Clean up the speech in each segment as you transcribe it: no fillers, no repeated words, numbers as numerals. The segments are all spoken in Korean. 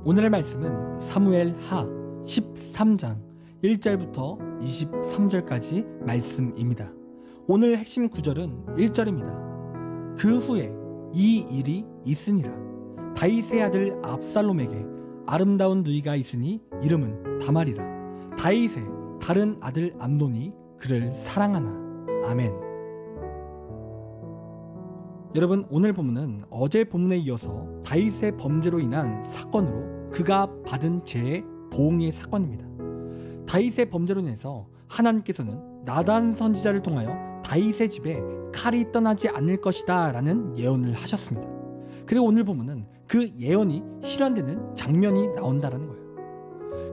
오늘의 말씀은 사무엘 하 13장 1절부터 23절까지 말씀입니다. 오늘 핵심 구절은 1절입니다. 그 후에 이 일이 있으니라. 다윗의 아들 압살롬에게 아름다운 누이가 있으니 이름은 다말이라. 다윗의 다른 아들 암논이 그를 사랑하나. 아멘. 여러분, 오늘 본문은 어제 본문에 이어서 다윗의 범죄로 인한 사건으로 그가 받은 죄의 보응의 사건입니다. 다윗의 범죄로 인해서 하나님께서는 나단 선지자를 통하여 다윗의 집에 칼이 떠나지 않을 것이다 라는 예언을 하셨습니다. 그리고 오늘 본문은 그 예언이 실현되는 장면이 나온다는 거예요.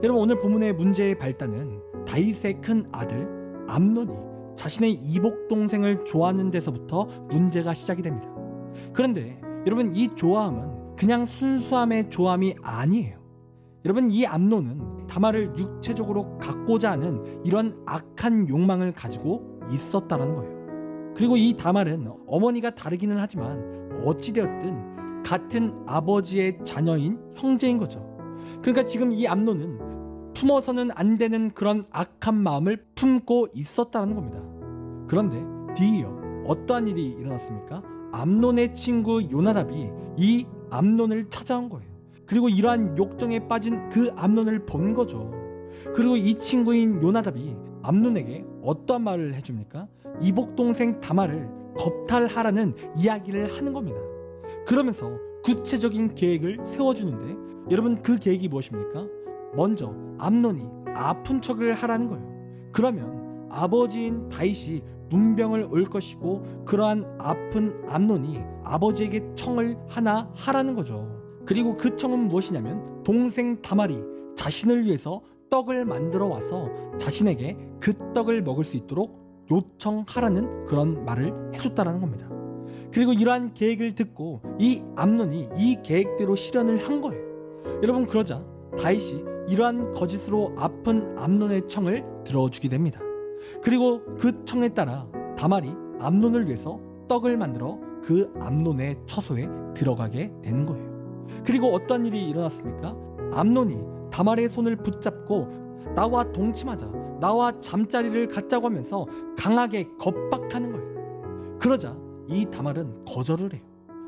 여러분, 오늘 본문의 문제의 발단은 다윗의 큰 아들 암논이 자신의 이복 동생을 좋아하는 데서부터 문제가 시작이 됩니다. 그런데 여러분, 이 좋아함은 그냥 순수함의 좋아함이 아니에요. 여러분, 이 암논은 다말을 육체적으로 갖고자 하는 이런 악한 욕망을 가지고 있었다는 거예요. 그리고 이 다말은 어머니가 다르기는 하지만 어찌되었든 같은 아버지의 자녀인 형제인 거죠. 그러니까 지금 이 암논은 품어서는 안 되는 그런 악한 마음을 품고 있었다는 겁니다. 그런데 뒤이어 어떠한 일이 일어났습니까? 암논의 친구 요나답이 이 암논을 찾아온 거예요. 그리고 이러한 욕정에 빠진 그 암논을 본 거죠. 그리고 이 친구인 요나답이 암논에게 어떠한 말을 해줍니까? 이복 동생 다말을 겁탈하라는 이야기를 하는 겁니다. 그러면서 구체적인 계획을 세워주는데, 여러분, 그 계획이 무엇입니까? 먼저 암논이 아픈 척을 하라는 거예요. 그러면 아버지인 다윗이 문병을 올 것이고, 그러한 아픈 암논이 아버지에게 청을 하나 하라는 거죠. 그리고 그 청은 무엇이냐면, 동생 다말이 자신을 위해서 떡을 만들어 와서 자신에게 그 떡을 먹을 수 있도록 요청하라는 그런 말을 해줬다는 겁니다. 그리고 이러한 계획을 듣고 이 암논이 이 계획대로 실현을 한 거예요. 여러분, 그러자 다윗이 이러한 거짓으로 아픈 암논의 청을 들어주게 됩니다. 그리고 그 청에 따라 다말이 암논을 위해서 떡을 만들어 그 암논의 처소에 들어가게 되는 거예요. 그리고 어떤 일이 일어났습니까? 암논이 다말의 손을 붙잡고 나와 동침하자, 나와 잠자리를 갖자고 하면서 강하게 겁박하는 거예요. 그러자 이 다말은 거절을 해요.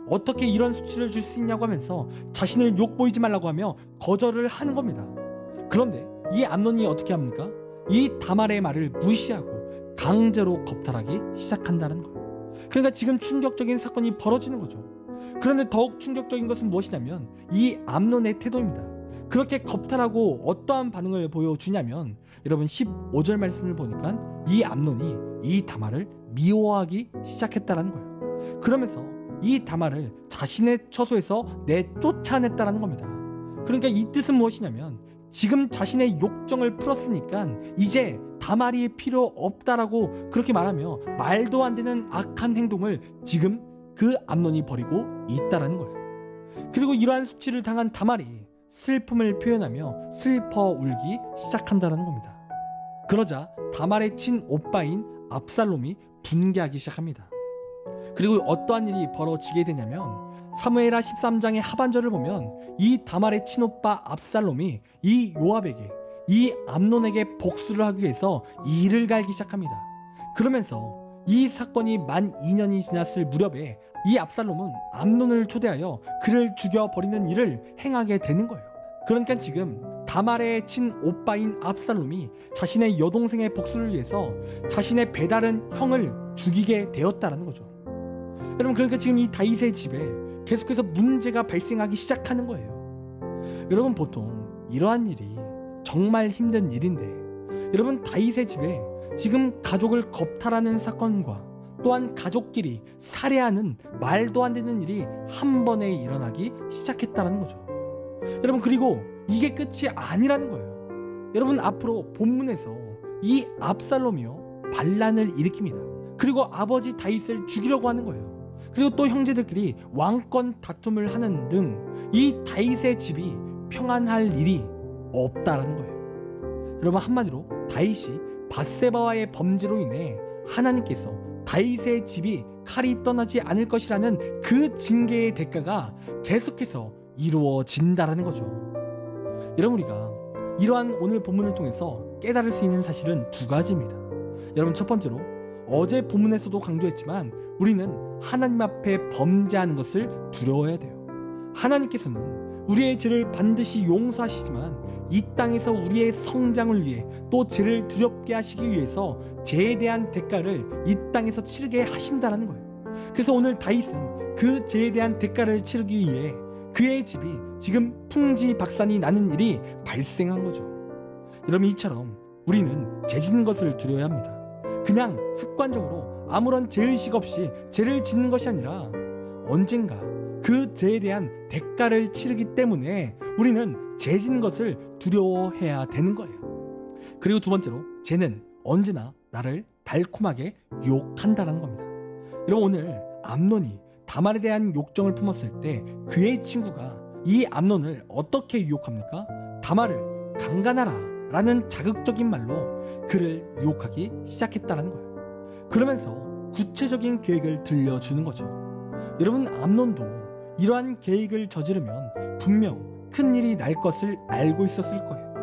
어떻게 이런 수치를 줄 수 있냐고 하면서 자신을 욕보이지 말라고 하며 거절을 하는 겁니다. 그런데 이 암논이 어떻게 합니까? 이 다말의 말을 무시하고 강제로 겁탈하기 시작한다는 거예요. 그러니까 지금 충격적인 사건이 벌어지는 거죠. 그런데 더욱 충격적인 것은 무엇이냐면 이 암논의 태도입니다. 그렇게 겁탈하고 어떠한 반응을 보여주냐면, 여러분 15절 말씀을 보니까 이 암논이 이 다말을 미워하기 시작했다는 거예요. 그러면서 이 다말을 자신의 처소에서 내쫓아냈다는 겁니다. 그러니까 이 뜻은 무엇이냐면, 지금 자신의 욕정을 풀었으니까 이제 다말이 필요 없다라고 그렇게 말하며 말도 안 되는 악한 행동을 지금 그 암논이 벌이고 있다라는 거예요. 그리고 이러한 수치를 당한 다말이 슬픔을 표현하며 슬퍼 울기 시작한다는 겁니다. 그러자 다말의 친오빠인 압살롬이 분개하기 시작합니다. 그리고 어떠한 일이 벌어지게 되냐면, 사무엘하 13장의 하반절을 보면 이 다말의 친오빠 압살롬이 이 요압에게, 이 암논에게 복수를 하기 위해서 이를 갈기 시작합니다. 그러면서 이 사건이 만 2년이 지났을 무렵에 이 압살롬은 암논을 초대하여 그를 죽여버리는 일을 행하게 되는 거예요. 그러니까 지금 다말의 친오빠인 압살롬이 자신의 여동생의 복수를 위해서 자신의 배다른 형을 죽이게 되었다는 거죠. 여러분, 그러니까 지금 이 다윗의 집에 계속해서 문제가 발생하기 시작하는 거예요. 여러분, 보통 이러한 일이 정말 힘든 일인데, 여러분, 다윗의 집에 지금 가족을 겁탈하는 사건과 또한 가족끼리 살해하는 말도 안 되는 일이 한 번에 일어나기 시작했다는 거죠. 여러분, 그리고 이게 끝이 아니라는 거예요. 여러분, 앞으로 본문에서 이 압살롬이요 반란을 일으킵니다. 그리고 아버지 다윗을 죽이려고 하는 거예요. 그리고 또 형제들끼리 왕권 다툼을 하는 등 이 다윗의 집이 평안할 일이 없다라는 거예요. 여러분, 한마디로 다윗이 밧세바와의 범죄로 인해 하나님께서 다윗의 집이 칼이 떠나지 않을 것이라는 그 징계의 대가가 계속해서 이루어진다라는 거죠. 여러분, 우리가 이러한 오늘 본문을 통해서 깨달을 수 있는 사실은 두 가지입니다. 여러분, 첫 번째로 어제 본문에서도 강조했지만 우리는 하나님 앞에 범죄하는 것을 두려워해야 돼요. 하나님께서는 우리의 죄를 반드시 용서하시지만 이 땅에서 우리의 성장을 위해 또 죄를 두렵게 하시기 위해서 죄에 대한 대가를 이 땅에서 치르게 하신다는 거예요. 그래서 오늘 다윗은 그 죄에 대한 대가를 치르기 위해 그의 집이 지금 풍지박산이 나는 일이 발생한 거죠. 여러분, 이처럼 우리는 죄 짓는 것을 두려워야 합니다. 그냥 습관적으로 아무런 죄의식 없이 죄를 짓는 것이 아니라 언젠가 그 죄에 대한 대가를 치르기 때문에 우리는 죄 짓는 것을 두려워해야 되는 거예요. 그리고 두 번째로, 죄는 언제나 나를 달콤하게 유혹한다는 겁니다. 여러분, 오늘 암논이 다말에 대한 욕정을 품었을 때 그의 친구가 이 암논을 어떻게 유혹합니까? 다말을 강간하라 라는 자극적인 말로 그를 유혹하기 시작했다는 거예요. 그러면서 구체적인 계획을 들려주는 거죠. 여러분, 암논도 이러한 계획을 저지르면 분명 큰일이 날 것을 알고 있었을 거예요.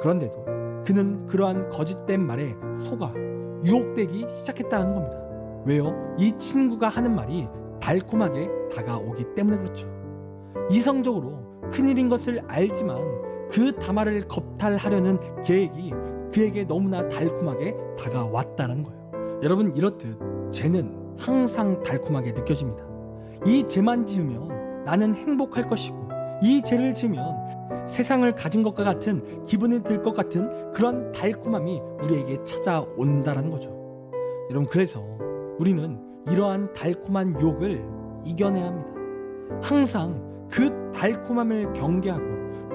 그런데도 그는 그러한 거짓된 말에 속아 유혹되기 시작했다는 겁니다. 왜요? 이 친구가 하는 말이 달콤하게 다가오기 때문에 그렇죠. 이성적으로 큰일인 것을 알지만 그 다말을 겁탈하려는 계획이 그에게 너무나 달콤하게 다가왔다는 거예요. 여러분, 이렇듯 죄는 항상 달콤하게 느껴집니다. 이 죄만 지으면 나는 행복할 것이고 이 죄를 지으면 세상을 가진 것과 같은 기분이 들 것 같은 그런 달콤함이 우리에게 찾아온다는 거죠. 여러분, 그래서 우리는 이러한 달콤한 유혹을 이겨내야 합니다. 항상 그 달콤함을 경계하고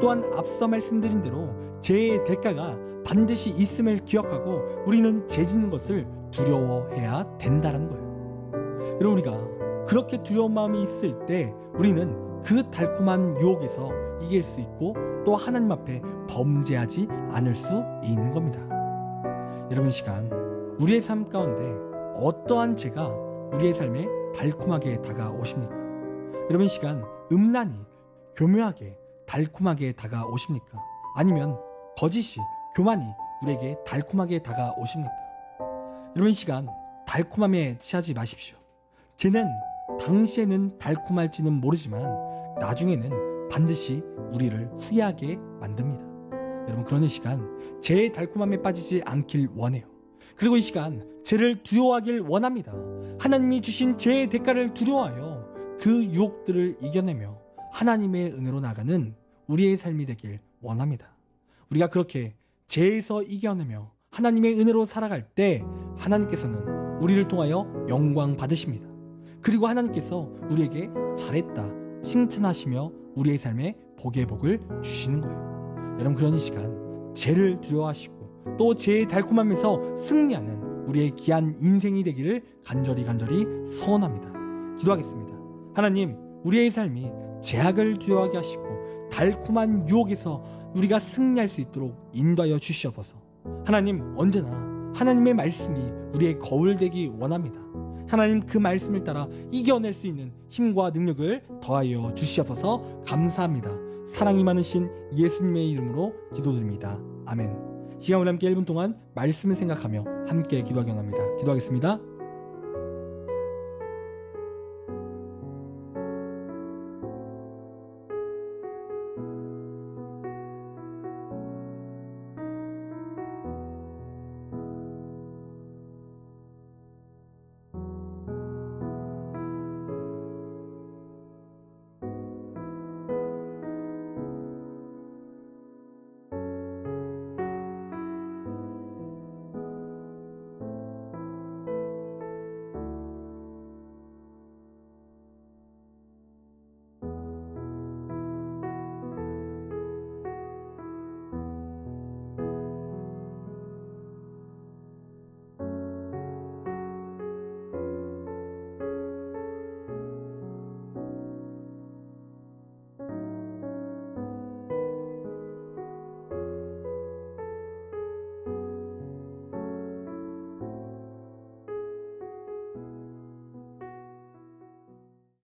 또한 앞서 말씀드린 대로 죄의 대가가 반드시 있음을 기억하고 우리는 죄 짓는 것을 두려워해야 된다는 거예요. 여러분, 우리가 그렇게 두려운 마음이 있을 때 우리는 그 달콤한 유혹에서 이길 수 있고 또 하나님 앞에 범죄하지 않을 수 있는 겁니다. 여러분, 이 시간 우리의 삶 가운데 어떠한 죄가 우리의 삶에 달콤하게 다가오십니까? 여러분, 이 시간 음란이 교묘하게 달콤하게 다가오십니까? 아니면 거짓이 교만이 우리에게 달콤하게 다가오십니까? 여러분, 이 시간 달콤함에 취하지 마십시오. 죄는 당시에는 달콤할지는 모르지만 나중에는 반드시 우리를 후회하게 만듭니다. 여러분, 그러는 시간 죄의 달콤함에 빠지지 않길 원해요. 그리고 이 시간 죄를 두려워하길 원합니다. 하나님이 주신 죄의 대가를 두려워하여 그 유혹들을 이겨내며 하나님의 은혜로 나가는 우리의 삶이 되길 원합니다. 우리가 그렇게 죄에서 이겨내며 하나님의 은혜로 살아갈 때 하나님께서는 우리를 통하여 영광 받으십니다. 그리고 하나님께서 우리에게 잘했다 칭찬하시며 우리의 삶에 복의 복을 주시는 거예요. 여러분, 그런 이 시간 죄를 두려워하시고 또 죄의 달콤함에서 승리하는 우리의 귀한 인생이 되기를 간절히 소원합니다. 기도하겠습니다. 하나님, 우리의 삶이 죄악을 두려워하게 하시고 달콤한 유혹에서 우리가 승리할 수 있도록 인도하여 주시옵소서. 하나님, 언제나 하나님의 말씀이 우리의 거울 되기 원합니다. 하나님, 그 말씀을 따라 이겨낼 수 있는 힘과 능력을 더하여 주시옵소서. 감사합니다. 사랑이 많으신 예수님의 이름으로 기도드립니다. 아멘. 시간 우리 함께 1분 동안 말씀을 생각하며 함께 기도하기 원합니다. 기도하겠습니다.